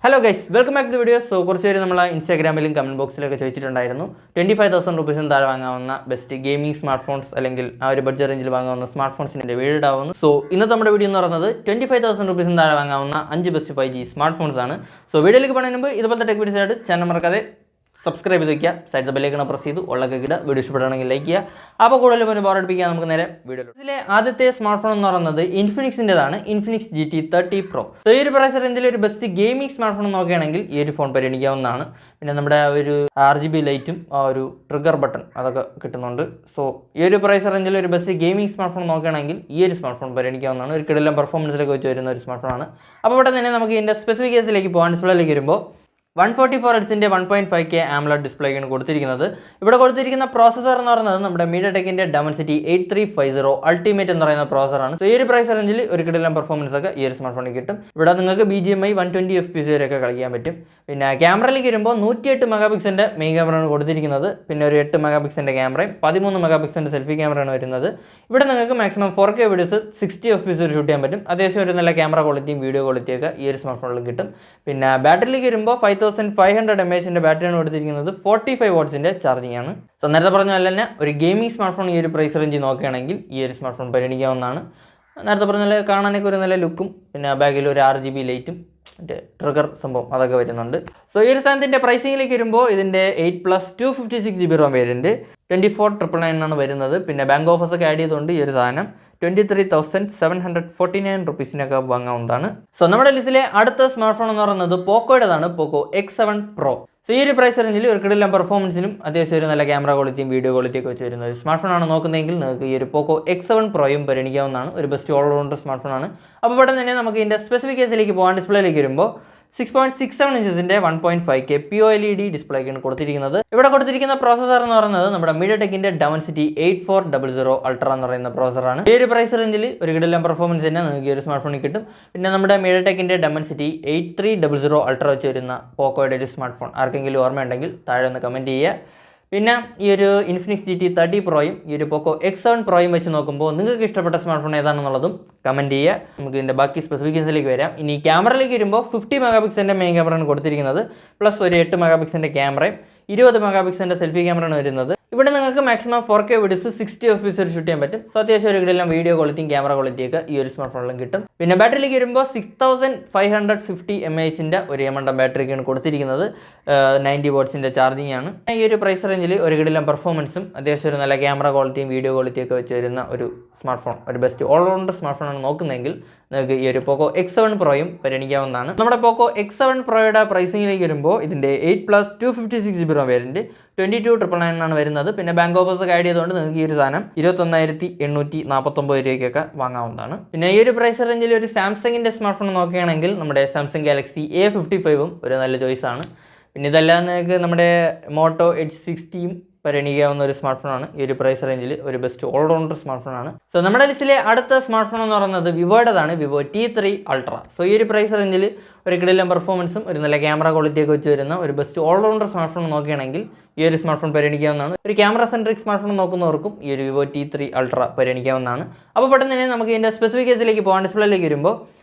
Hello guys, welcome back to video. So കുറച്ച് പേര് നമ്മൾ ഇൻസ്റ്റാഗ്രാമിലും കമൻറ്റ് ബോക്സിലൊക്കെ ചോദിച്ചിട്ടുണ്ടായിരുന്നു 25,000 റുപ്പീസിന് താഴെ വാങ്ങാവുന്ന ബെസ്റ്റ് ഗെയിമിംഗ് സ്മാർട്ട് ഫോൺസ് അല്ലെങ്കിൽ ആ ഒരു ബഡ്ജറ്റ് റേഞ്ചിൽ വാങ്ങാവുന്ന സ്മാർട്ട് ഫോൺസിൻ്റെ വീഡിയോ ഇടാവുന്നു. സോ ഇന്നത്തെ നമ്മുടെ വീഡിയോ എന്ന് പറയുന്നത് 25,000 റുപ്പീസിന് താഴെ വാങ്ങാവുന്ന 5 ബെസ്റ്റ് 5G സ്മാർട്ട് ഫോൺസ് ആണ്. സോ വീഡിയോയിലേക്ക് പോകുന്നതിന് മുമ്പ് ഇതുപോലത്തെ ടെക് വീഡിയോസ് ആയിട്ട് ചാനൽ മറക്കാതെ സബ്സ്ക്രൈബ് ചെയ്ത് വയ്ക്കുക, സൈഡ് ബെല്ലൈക്കൺ പ്രസ് ചെയ്ത് ഉള്ളൊക്കെ ഇടുക. വീഡിയോ ഇഷ്ടപ്പെടുകയാണെങ്കിൽ ലൈക്ക് ചെയ്യുക. അപ്പോൾ കൂടുതൽ പേര് ബോറടിപ്പിക്കുക. നമുക്ക് നേരെ വീഡിയോ. ഇതിലെ ആദ്യത്തെ സ്മാർട്ട് ഫോൺ എന്ന് പറയുന്നത് ഇൻഫിനിക്സിൻ്റെതാണ്, ഇൻഫിനിക്സ് GT30 Pro. സോ ഈ ഒരു പ്രൈസ് റേഞ്ചിൽ ഒരു ബെസ്റ്റ് ഗെയിമിംഗ് സ്മാർട്ട് ഫോൺ നോക്കുകയാണെങ്കിൽ ഈ ഒരു ഫോൺ പരിഗണിക്കാവുന്നതാണ്. പിന്നെ നമ്മുടെ ഒരു RGB ലൈറ്റും ആ ഒരു ട്രിഗർ ബട്ടൺ അതൊക്കെ കിട്ടുന്നുണ്ട്. സോ ഈ ഒരു പ്രൈസ് റേഞ്ചിൽ ഒരു ബെസ്റ്റ് ഗെയിമിംഗ് സ്മാർട്ട് ഫോൺ നോക്കുകയാണെങ്കിൽ ഈ ഒരു സ്മാർട്ട് ഫോൺ പരിഗണിക്കാവുന്നതാണ്. ഒരു കിടിലം പെർഫോമൻസിലേക്ക് വെച്ച് വരുന്ന ഒരു സ്മാർട്ട് ഫോണാണ്. അപ്പോൾ ഇവിടെ തന്നെ നമുക്ക് ഇതിൻ്റെ സ്പെസിഫിക്കേഷനിലേക്ക് പോകാൻ ഡിസ്പ്ലേയിലേക്ക് വരുമ്പോൾ 144 ഹെർട്സിൻ്റെ 1.5K AMOLED ഡിസ്പ്ലേക്കാണ് കൊടുത്തിരിക്കുന്നത്. ഇവിടെ കൊടുത്തിരിക്കുന്ന പ്രോസസ്സർ എന്ന് പറയുന്നത് നമ്മുടെ മീഡിയടെക്കിൻ്റെ Dimensity 8350 അൾട്ടിമേറ്റ് എന്ന് പറയുന്ന പ്രോസസ്സറാണ്. സോ ഈ ഒരു പ്രൈസ് റേഞ്ചിൽ ഒരു കിടിലം പെർഫോമൻസ് ഒക്കെ ഈ ഒരു സ്മാർട്ട് ഫോണിൽ കിട്ടും. ഇവിടെ നിങ്ങൾക്ക് BGMI 120 FPS വരെയൊക്കെ കളിക്കാൻ പറ്റും. പിന്നെ ക്യാമറയിലേക്ക് വരുമ്പോൾ 108 മെഗാപിക്സലിൻ്റെ മെയിൻ ക്യാമറയാണ് കൊടുത്തിരിക്കുന്നത്. പിന്നെ ഒരു 8 മെഗാപിക്സലിൻ്റെ ക്യാമറയും 13 മെഗാപിക്സലിൻ്റെ സെൽഫി ക്യാമറയാണ് വരുന്നത്. ഇവിടെ നിങ്ങൾക്ക് മാക്സിമം 4K വീഡിയോസ് 60 FPS വരെ ഷൂട്ട് ചെയ്യാൻ പറ്റും. അത്യാവശ്യം ഒരു നല്ല ക്യാമറ ക്വാളിറ്റിയും വീഡിയോ ക്വാളിറ്റിയൊക്കെ ഈ ഒരു സ്മാർട്ട് ഫോണിൽ കിട്ടും. പിന്നെ ബാറ്ററിയിലേക്ക് വരുമ്പോൾ 5500 mAh ബാറ്ററിയാണ് കൊടുത്തിരിക്കുന്നത്. 45 വാട്ട്സിൻ്റെ ചാർജിങ് ആണ്. സോ നേരത്തെ പറഞ്ഞ പോലെ തന്നെ ഒരു ഗെയിമിംഗ് സ്മാർട്ട് ഫോൺ ഈ ഒരു പ്രൈസ് റേഞ്ചിൽ നോക്കുകയാണെങ്കിൽ ഈ ഒരു സ്മാർട്ട് ഫോൺ പരിഗണിക്കാവുന്നതാണ്. നേരത്തെ പറഞ്ഞ പോലെ കാണാനൊക്കെ ഒരു നല്ല ലുക്കും പിന്നെ ബാഗിൽ ഒരു RGB ലൈറ്റും മറ്റേ ട്രിഗർ സംഭവം അതൊക്കെ വരുന്നുണ്ട്. സോ ഈ ഒരു സാധനത്തിൻ്റെ പ്രൈസിങ്ങിലേക്ക് വരുമ്പോൾ ഇതിൻ്റെ 8+ 256GB ROM വേരിയൻറ്റ് 24,999 ആണ് വരുന്നത്. പിന്നെ ബാങ്ക് ഓഫേഴ്സ് ഒക്കെ ആഡ് ചെയ്തുകൊണ്ട് ഈ ഒരു സാധനം 23,749 റുപ്പീസിനൊക്കെ വാങ്ങാവുന്നതാണ്. സോ നമ്മുടെ ലിസ്റ്റിലെ അടുത്ത സ്മാർട്ട് ഫോൺ എന്ന് പറയുന്നത് പോക്കോയുടേതാണ്, പോക്കോ X7 Pro. സോ ഈ ഒരു പ്രൈസ് റേഞ്ചിൽ ഒരു കിടിലം പെർഫോമൻസിനും അത്യാവശ്യം ഒരു നല്ല ക്യാമറ ക്വാളിറ്റിയും വീഡിയോ ക്വാളിറ്റിയൊക്കെ വെച്ച് വരുന്ന ഒരു സ്മാർട്ട് ഫോണാണ് നോക്കുന്നതെങ്കിൽ നിങ്ങൾക്ക് ഈ ഒരു പോക്കോ X7 Proയും പരിഗണിക്കാവുന്നതാണ്. ഒരു ബെസ്റ്റ് ഓൾറൗണ്ടർ സ്മാർട്ട് ഫോണാണ്. അപ്പോൾ ഇവിടെ തന്നെ നമുക്ക് ഇതിൻ്റെ സ്പെസിഫിക്കേഷനിലേക്ക് പോകാൻ ഡിസ്പ്ലേയിലേക്ക് വരുമ്പോൾ 6.67 ഇഞ്ചസിൻ്റെ 1.5K POLED ഡിസ്പ്ലേക്കാണ് കൊടുത്തിരിക്കുന്നത്. ഇവിടെ കൊടുത്തിരിക്കുന്ന പ്രോസസ്സർ എന്ന് പറയുന്നത് നമ്മുടെ മീഡിയടെക്കിൻ്റെ Dimensity 8400 Ultra എന്ന് പറയുന്ന പ്രോസസ്സറാണ്. ഈ ഒരു പ്രൈസ് റേഞ്ചിൽ ഒരു കിടിലം പെർഫോമൻസ് തന്നെ നിങ്ങൾക്ക് ഈ ഒരു സ്മാർട്ട് ഫോണിൽ കിട്ടും. പിന്നെ നമ്മുടെ മീഡിയടെക്കിൻ്റെ Dimensity 8300 Ultra വെച്ച് വരുന്ന പോക്കോയുടെ ഒരു സ്മാർട്ട് ഫോൺ ആർക്കെങ്കിലും ഓർമ്മയുണ്ടെങ്കിൽ താഴെ ഒന്ന് കമൻറ്റ് ചെയ്യുക. പിന്നെ ഈ ഒരു ഇൻഫിനിക്സ് GT30 Proയും ഈ ഒരു പോക്കോ X7 Proയും വെച്ച് നോക്കുമ്പോൾ നിങ്ങൾക്ക് ഇഷ്ടപ്പെട്ട സ്മാർട്ട് ഫോൺ ഏതാണെന്നുള്ളതും കമൻറ്റ് ചെയ്യുക. നമുക്ക് ഇതിൻ്റെ ബാക്കി സ്പെസിഫിക്കേഷനിലേക്ക് വരാം. ഇനി ക്യാമറയിലേക്ക് വരുമ്പോൾ 50 മെഗാപിക്സലിൻ്റെ മെയിൻ ക്യാമറയാണ് കൊടുത്തിരിക്കുന്നത്. പ്ലസ് ഒരു 8 മെഗാപിക്സലിൻ്റെ ക്യാമറയും 20 മെഗാപിക്സലിൻ്റെ സെൽഫി ക്യാമറയാണ് വരുന്നത്. ഇവിടെ നിങ്ങൾക്ക് മാക്സിമം 4K വീഡിയോസ് 60 FPS വരെ ഷൂട്ട് ചെയ്യാൻ പറ്റും. സോ അത്യാവശ്യം ഒരു കിടിലം വീഡിയോ ക്വാളിറ്റിയും ക്യാമറ ക്വാളിറ്റിയൊക്കെ ഈ ഒരു സ്മാർട്ട് ഫോണിലും കിട്ടും. പിന്നെ ബാറ്ററിയിലേക്ക് വരുമ്പോൾ 6550 mAh ഒരു എമൗണ്ട് ബാറ്ററിക്കാണ് കൊടുത്തിരിക്കുന്നത്. 90 വാട്ട്സിൻ്റെ ചാർജിങ് ആണ്. ഈ ഒരു പ്രൈസ് റേഞ്ചിൽ ഒരു കിടിലം പെർഫോമൻസും അത്യാവശ്യം ഒരു നല്ല ക്യാമറ ക്വാളിറ്റിയും വീഡിയോ ക്വാളിറ്റിയൊക്കെ വെച്ച് വരുന്ന ഒരു സ്മാർട്ട് ഫോൺ, ഒരു ബെസ്റ്റ് ഓൾറൗണ്ടർ സ്മാർട്ട് ഫോണാണ് നോക്കുന്നതെങ്കിൽ നിങ്ങൾക്ക് ഈ ഒരു പോക്കോ X7 Proയും പരിഗണിക്കാവുന്നതാണ്. നമ്മുടെ പോക്കോ X7 Proയുടെ പ്രൈസിങ്ങിലേക്ക് വരുമ്പോൾ ഇതിൻ്റെ 8+ 256GB ROM വേരിയൻറ്റ് 22,999 ആണ് വരുന്നത്. പിന്നെ ബാങ്ക് ഓഫേഴ്സ് ഒക്കെ ആഡ് ചെയ്തുകൊണ്ട് നിങ്ങൾക്ക് ഈ ഒരു സാധനം 21,849 രൂപയ്ക്കൊക്കെ വാങ്ങാവുന്നതാണ്. പിന്നെ ഈ ഒരു പ്രൈസ് റേഞ്ചിൽ ഒരു സാംസങ്ങിൻ്റെ സ്മാർട്ട് ഫോൺ നോക്കുകയാണെങ്കിൽ നമ്മുടെ സാംസങ് ഗാലക്സി A55ഉം ഒരു നല്ല ചോയ്സാണ്. പിന്നെ ഇതല്ലാതെ നിങ്ങൾക്ക് നമ്മുടെ മോട്ടോ H60യും പരിഗണിക്കാവുന്ന ഒരു സ്മാർട്ട് ഫോണാണ്. ഈ ഒരു പ്രൈസ് റേഞ്ചിൽ ഒരു ബെസ്റ്റ് ഓൾറൗണ്ടർ സ്മാർട്ട് ഫോണാണ്. സോ നമ്മുടെ ലിസ്റ്റിലെ അടുത്ത സ്മാർട്ട് ഫോൺ എന്ന് പറയുന്നത് വിവോയുടേതാണ്, വിവോ T3 Ultra. സോ ഈ ഒരു പ്രൈസ് റേഞ്ചിൽ ഒരു കിടിലം പെർഫോമൻസും ഒരു നല്ല ക്യാമറ ക്വാളിറ്റിയൊക്കെ വെച്ച് വരുന്ന ഒരു ബെസ്റ്റ് ഓൾറൗണ്ടർ സ്മാർട്ട് ഫോൺ നോക്കുകയാണെങ്കിൽ ഈ ഒരു സ്മാർട്ട് ഫോൺ പരിഗണിക്കാവുന്നതാണ്. ഒരു ക്യാമറ സെൻട്രിക് സ്മാർട്ട് ഫോൺ നോക്കുന്നവർക്കും ഈ ഒരു വിവോ T3 Ultra പരിഗണിക്കാവുന്നതാണ്. അപ്പോൾ പെട്ടെന്ന് തന്നെ നമുക്ക് ഇതിൻ്റെ സ്പെസിഫിക്കേഷനിലേക്ക് പോകാൻ ഡിസ്പ്ലേയിലേക്ക് വരുമ്പോൾ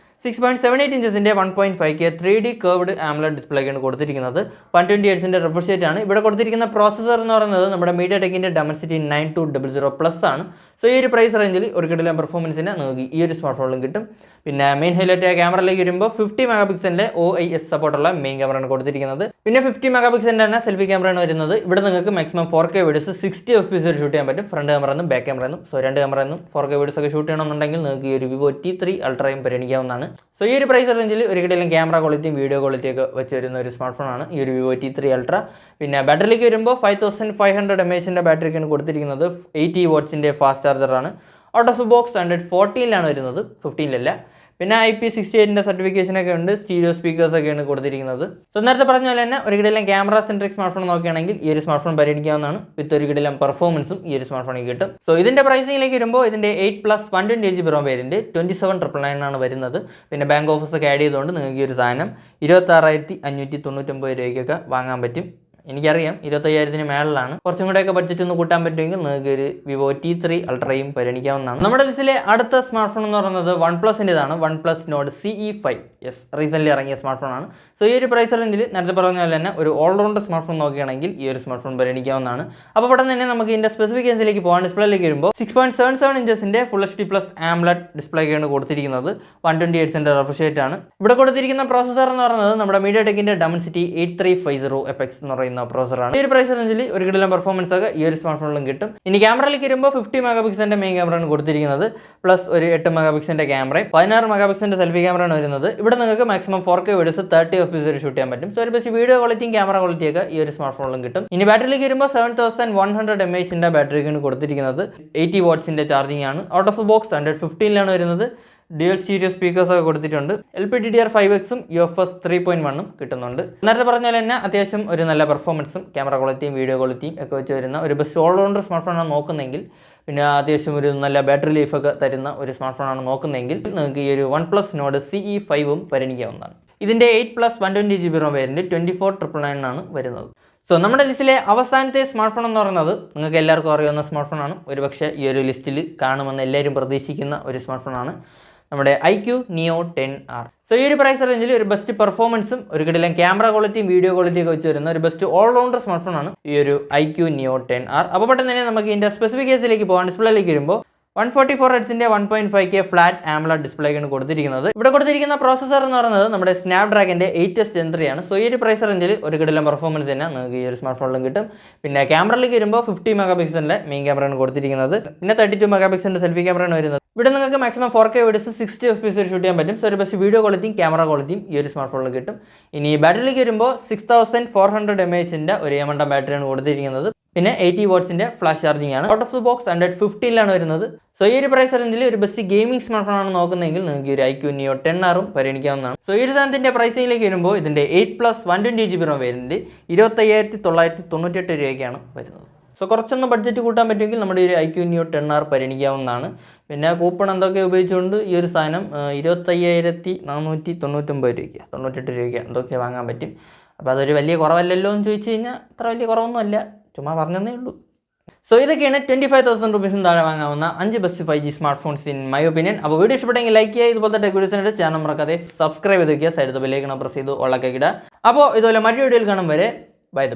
6.78 ഇഞ്ചസിൻ്റെ 1.5K 3D കർവ്ഡ് AMOLED ഡിസ്പ്ലേക്കാണ് കൊടുത്തിരിക്കുന്നത്. 120 ഹെർട്സിൻ്റെ റിഫ്രഷ് റേറ്റ് ആണ്. ഇവിടെ കൊടുത്തിരിക്കുന്ന പ്രോസസ്സർ എന്ന് പറയുന്നത് നമ്മുടെ മീഡിയടെക്കിൻ്റെ Dimensity 9200+ ആണ്. സോ ഈ ഒരു പ്രൈസ് റേഞ്ചിൽ ഒരു കിടിലം പെർഫോമൻസിന് നിങ്ങൾക്ക് ഈ ഒരു സ്മാർട്ട് ഫോണിലും കിട്ടും. പിന്നെ മെയിൻ ഹൈലൈറ്റ് ക്യാമറയിലേക്ക് വരുമ്പോൾ 50 മെഗാപിക്സലിൻ്റെ OIS സപ്പോർട്ടുള്ള മെയിൻ ക്യാമറയാണ് കൊടുത്തിരിക്കുന്നത്. പിന്നെ 50 മെഗാപിക്സലിൻ്റെ തന്നെ സെൽഫി ക്യാമറയാണ് വരുന്നത്. ഇവിടെ നിങ്ങൾക്ക് മാക്സിമം 4K വീഡിയോസ് 60 FPS വരെ ഷൂട്ട് ചെയ്യാൻ പറ്റും. ഫ്രണ്ട് ക്യാമറ എന്നും ബാക്ക് ക്യാമറ എന്നും. സോ രണ്ട് ക്യാമറ എന്നും 4K വീഡിയോസ് ഒക്കെ ഷൂട്ട് ചെയ്യണമെന്നുണ്ടെങ്കിൽ നിങ്ങൾക്ക് ഈ ഒരു വിവോ T3 Ultrയും പരിഗണിക്കാവുന്നതാണ്. സോ ഈ ഒരു പ്രൈസ് റേഞ്ചിൽ ഒരു കിടിലം ക്യാമറ ക്വാളിറ്റിയും വീഡിയോ ക്വാളിറ്റിയൊക്കെ വെച്ച് വരുന്ന ഒരു സ്മാർട്ട് ഫോണാണ് ഈ ഒരു വിവോ T3 Ultra. പിന്നെ ബാറ്ററിയിലേക്ക് വരുമ്പോൾ 5500 mAh ബാറ്ററിക്കാണ് കൊടുത്തിരിക്കുന്നത്. 80 വാട്ട്സിൻ്റെ ഫാസ്റ്റ് ചാർജറാണ്. ഔട്ട് ഓഫ് ബോക്സ് 14ലാണ് വരുന്നത്, 15ലല്ല. പിന്നെ IP68 സർട്ടിഫിക്കേഷനൊക്കെ ഉണ്ട്. സ്റ്റീരിയോ സ്പീക്കേഴ്സൊക്കെയാണ് കൊടുത്തിരിക്കുന്നത്. സോ നേരത്തെ പറഞ്ഞ പോലെ തന്നെ ഒരു കിടിലം ക്യാമറ സെൻട്രിക് സ്മാർട്ട് ഫോൺ നോക്കുകയാണെങ്കിൽ ഈ ഒരു സ്മാർട്ട് ഫോൺ പരിഗണിക്കാവുന്നതാണ്. വിത്ത് ഒരു കിടിലം പെർഫോമൻസും ഈ ഒരു സ്മാർട്ട് ഫോണിൽ കിട്ടും. സോ ഇതിൻ്റെ പ്രൈസിങ്ങിലേക്ക് വരുമ്പോൾ ഇതിൻ്റെ 8+ 128GB ROM വേരിയൻറ്റ് 27,999 ആണ് വരുന്നത്. പിന്നെ ബാങ്ക് ഓഫേഴ്സ് ഒക്കെ ആഡ് ചെയ്തുകൊണ്ട് നിങ്ങൾക്ക് ഈ ഒരു സാധനം 26,599 രൂപയ്ക്കൊക്കെ വാങ്ങാൻ പറ്റും. എനിക്കറിയാം 25,000 മേളിലാണ്. കുറച്ചും കൂടെയൊക്കെ ബഡ്ജറ്റ് ഒന്ന് കൂട്ടാൻ പറ്റുമെങ്കിൽ നിങ്ങൾക്ക് ഒരു വിവോ T3 അൾട്രയും പരിഗണിക്കാവുന്നതാണ്. നമ്മുടെ ലിസ്റ്റിലെ അടുത്ത സ്മാർട്ട് ഫോൺ എന്ന് പറയുന്നത് OnePlusൻ്റെതാണ്. OnePlus Nord CE5. Yes, recently ഇറങ്ങിയ സ്മാർട്ട് ഫോണാണ്. സോ ഈ ഒരു പ്രൈസ് റേഞ്ചിൽ നേരത്തെ പറഞ്ഞ പോലെ തന്നെ ഒരു ഓൾറൗണ്ട് സ്മാർട്ട് ഫോൺ നോക്കുകയാണെങ്കിൽ ഈ ഒരു സ്മാർട്ട് ഫോൺ പരിഗണിക്കാവുന്നതാണ്. അപ്പോൾ പെട്ടെന്ന് തന്നെ നമുക്ക് ഇതിൻ്റെ സ്പെസിഫിക്കേഷനിലേക്ക് പോകാൻ. ഡിസ്പ്ലേയിലേക്ക് വരുമ്പോൾ 6.77 ഇഞ്ചസിൻ്റെ ഫുൾ HD+ AMOLED ഡിസ്പ്ലേക്കാണ് കൊടുത്തിരിക്കുന്നത്. 128 Hz റിഫ്രഷ് റേറ്റ് ആണ്. ഇവിടെ കൊടുത്തിരിക്കുന്ന പ്രോസസ്സർ എന്ന് പറയുന്നത് നമ്മുടെ MediaTekന്റെ Dimensity 8350 FX എന്ന് പറയുന്ന പ്രോസറാണ്. ഈ ഒരു പ്രൈസ് റേഞ്ചിൽ ഒരു കിടിലൻ പെർഫോമൻസ് ഒക്കെ ഈ ഒരു സ്മാർട്ട് ഫോണിലും കിട്ടും. ഇനി ക്യാമറയിലേക്ക് വരുമ്പോൾ 50 മെഗാപിക്സലിന്റെ മെയിൻ ക്യാമറയാണ് കൊടുത്തിരിക്കുന്നത്. പ്ലസ് ഒരു 8 മെഗാപിക്സലിന്റെ ക്യാമറയും 16 മെഗാപിക്സലിന്റെ സെൽഫി ക്യാമറയാണ് വരുന്നത്. ഇവിടെ നിങ്ങൾക്ക് മാക്സിമം 4K വീഡിയോസ് 30 FPS വരെ ഷൂട്ട് ചെയ്യാൻ പറ്റും. സോ ഒരു ബെസ്റ്റ് വീഡിയോ ക്വാളിറ്റിയും ക്യാമറ ക്വാളിറ്റിയൊക്കെ ഈ ഒരു സ്മാർട്ട് ഫോണിലും കിട്ടും. ഇനി ബാറ്ററിയിലേക്ക് വരുമ്പോൾ 7100 mAh ബാറ്ററിക്കാണ് കൊടുത്തിരിക്കുന്നത്. 80 വാട്ട്സിന്റെ ചാർജിംഗ് ആണ്. ഔട്ട് ഓഫ് ബോക്സ് 115 വരുന്നത്. ഡ്യുവൽ സ്റ്റീരിയോ സ്പീക്കേഴ്സ് ഒക്കെ കൊടുത്തിട്ടുണ്ട്. LPDDR5X-ഉം UFS 3.1 കിട്ടുന്നുണ്ട്. നേരത്തെ പറഞ്ഞ പോലെ തന്നെ അത്യാവശ്യം ഒരു നല്ല പെർഫോമൻസും ക്യാമറ ക്വാളിറ്റിയും വീഡിയോ ക്വാളിറ്റിയും ഒക്കെ വെച്ച് വരുന്ന ഒരു ബെസ്റ്റ് ഓൾറൗണ്ടർ സ്മാർട്ട് ഫോണാണ് നോക്കുന്നതെങ്കിൽ, പിന്നെ അത്യാവശ്യം ഒരു നല്ല ബാറ്ററി ലൈഫൊക്കെ തരുന്ന ഒരു സ്മാർട്ട് ഫോണാണ് നോക്കുന്നതെങ്കിൽ നിങ്ങൾക്ക് ഈ ഒരു OnePlus Nord CE5 പരിഗണിക്കാവുന്നതാണ്. ഇതിൻ്റെ 8+ 120GB ROM വേരിയൻറ്റ് 24,999 വരുന്നത്. സോ നമ്മുടെ ലിസ്റ്റിലെ അവസാനത്തെ സ്മാർട്ട് ഫോൺ എന്ന് പറയുന്നത് നിങ്ങൾക്ക് എല്ലാവർക്കും അറിയാവുന്ന സ്മാർട്ട് ഫോണാണ്. ഒരുപക്ഷെ ഈ ഒരു ലിസ്റ്റിൽ കാണുമെന്ന് എല്ലാവരും പ്രതീക്ഷിക്കുന്ന ഒരു സ്മാർട്ട് ഫോണാണ് നമ്മുടെ iQ Neo 10R. സോ ഈ ഒരു പ്രൈസ് റേഞ്ചിൽ ഒരു ബെസ്റ്റ് പെർഫോമൻസും ഒരു കിടിലൻ ക്യാമറ ക്വാളിറ്റിയും വീഡിയോ ക്വാളിറ്റിയൊക്കെ വെച്ച് വരുന്ന ഒരു ബെസ്റ്റ് ഓൾറൗണ്ടർ സ്മാർട്ട് ഫോണാണ് ഈ ഒരു iQ Neo 10R. അപ്പോൾ പെട്ടെന്ന് തന്നെ നമുക്ക് ഇതിൻ്റെ സ്പെസിഫിക്കേഷനിലേക്ക് പോകാൻ. ഡിസ്പ്ലേയിലേക്ക് വരുമ്പോൾ 144 Hzന്റെ 1.5K ഫ്ലാറ്റ് AMOLED ഡിസ്പ്ലേക്കാണ് കൊടുത്തിരിക്കുന്നത്. ഇവിടെ കൊടുത്തിരിക്കുന്ന പ്രോസസ്സർ എന്ന് പറയുന്നത് നമ്മുടെ സ്നാപ്ഡ്രാഗന്റെ 8S Gen 3 ആണ്. സോ ഈ ഒരു പ്രൈസ് റേഞ്ചിൽ ഒരു കിടിലൻ പെർഫോമൻസ് തന്നെ നിങ്ങൾക്ക് ഈ ഒരു സ്മാർട്ട് ഫോണിലും കിട്ടും. പിന്നെ ക്യാമറയിലേക്ക് വരുമ്പോൾ 50 മെഗാപിക്സലിന്റെ മെയിൻ ക്യാമറയാണ് കൊടുത്തിരിക്കുന്നത്. പിന്നെ 32 മെഗാപിക്സലിന്റെ സെൽഫി ക്യാമറയാണ് വരുന്നത്. ഇവിടെ നിങ്ങൾക്ക് മാക്സിമം 4K വീഡിയോസ് 60 FPS വരെ ഷൂട്ട് ചെയ്യാൻ പറ്റും. സോ ഒരു ബെസ്റ്റ് വീഡിയോ ക്വാളിറ്റിയും ക്യാമറ ക്വാളിറ്റിയും ഈ ഒരു സ്മാർട്ട് ഫോണിൽ കിട്ടും. ഇനി ബാറ്ററിയിലേക്ക് വരുമ്പോൾ 6400 mAh ഒരു M1 ബാറ്ററിയാണ് കൊടുത്തിരിക്കുന്നത്. പിന്നെ 80 വാട്ട്സിന്റെ ഫ്ലാഷ് ചാർജിംഗ് ആണ്. ഔട്ട് ഓഫ് ദ ബോക്സ് 115 വരുന്നത്. സോ ഈ ഒരു പ്രൈസ് റേഞ്ചിൽ ഒരു ബെസ്റ്റ് ഗെയിമിംഗ് സ്മാർട്ട് ഫോൺ ആണ് നോക്കുന്നതെങ്കിൽ നിങ്ങൾക്ക് ഒരു iQ Neo 10R പരിഗണിക്കാവുന്നതാണ്. സോ ഈ ഒരു സാധനത്തിന്റെ പ്രൈസിംഗിലേക്ക് വരുമ്പോൾ ഇതിന്റെ 8+ 120GB ROM വേരിയന്റ് 25,998 രൂപയ്ക്കാണ് വരുന്നത്. സോ കുറച്ചൊന്ന് ബഡ്ജറ്റ് കൂട്ടാൻ പറ്റുമെങ്കിൽ നമ്മുടെ ഒരു iQ Neo 10R പരിഗണിക്കാവുന്നതാണ്. പിന്നെ കൂപ്പൺ എന്തൊക്കെ ഉപയോഗിച്ചുകൊണ്ട് ഈ ഒരു സാധനം 25,499 രൂപയ്ക്ക് 98 രൂപയ്ക്ക് എന്തൊക്കെ വാങ്ങാൻ പറ്റും. അപ്പോൾ അതൊരു വലിയ കുറവല്ലല്ലോ എന്ന് ചോദിച്ചു കഴിഞ്ഞാൽ അത്ര വലിയ കുറവൊന്നുമല്ല, ചുമ്മാ പറഞ്ഞതേ ഉള്ളൂ. സോ ഇതൊക്കെയാണ് 25,000 രൂപീസിന് താഴെ വാങ്ങാവുന്ന 5 best 5G smart phones in my opinion. അപ്പോൾ വീഡിയോ ഇഷ്ടപ്പെട്ടെങ്കിൽ ലൈക്ക് ചെയ്യുക. ഇതുപോലത്തെ ടെക് വീഡിയോസിനായിട്ട് ചാനൽ മറക്കാതെ സബ്സ്ക്രൈബ് ചെയ്ത് വയ്ക്കുക. സൈഡ് ബെല്ലൈക്കൺ പ്രസ് ചെയ്ത് ഓളാക്കി ഇടുക. അപ്പോൾ ഇതുപോലെ മറ്റൊരു വീഡിയോയിൽ കാണും വരെ ബൈ.